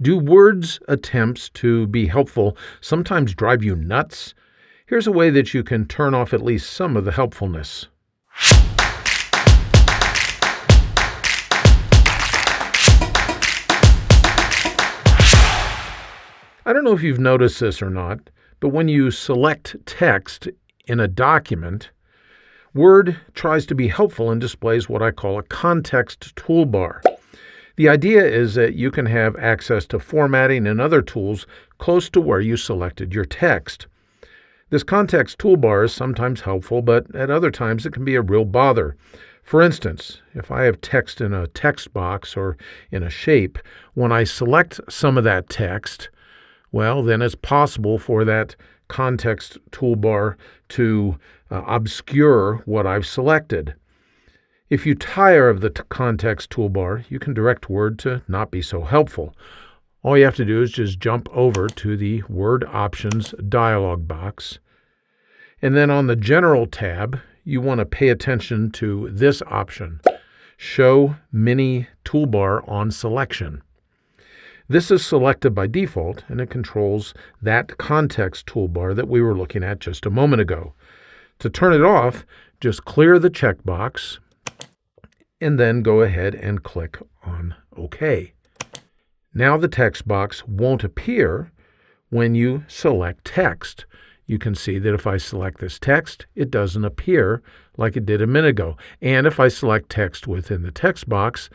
Do words' attempts to be helpful sometimes drive you nuts? Here's a way that you can turn off at least some of the helpfulness. I don't know if you've noticed this or not, but when you select text in a document, Word tries to be helpful and displays what I call a context toolbar. The idea is that you can have access to formatting and other tools close to where you selected your text. This context toolbar is sometimes helpful, but at other times it can be a real bother. For instance, if I have text in a text box or in a shape, when I select some of that text, well, then it's possible for that context toolbar to obscure what I've selected. If you tire of the context toolbar, you can direct Word to not be so helpful. All you have to do is just jump over to the Word Options dialog box. And then on the General tab, you want to pay attention to this option, Show Mini Toolbar on Selection. This is selected by default, and it controls that context toolbar that we were looking at just a moment ago. To turn it off, just clear the checkbox, and then go ahead and click on OK. Now the text box won't appear when you select text. You can see that if I select this text, it doesn't appear like it did a minute ago. And if I select text within the text box,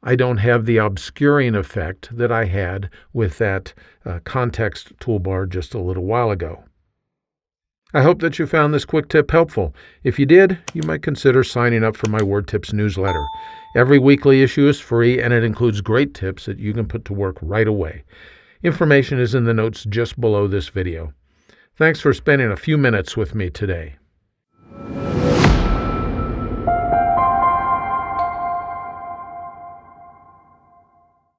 I don't have the obscuring effect that I had with that context toolbar just a little while ago. I hope that you found this quick tip helpful. If you did, you might consider signing up for my Word Tips newsletter. Every weekly issue is free, and it includes great tips that you can put to work right away. Information is in the notes just below this video. Thanks for spending a few minutes with me today.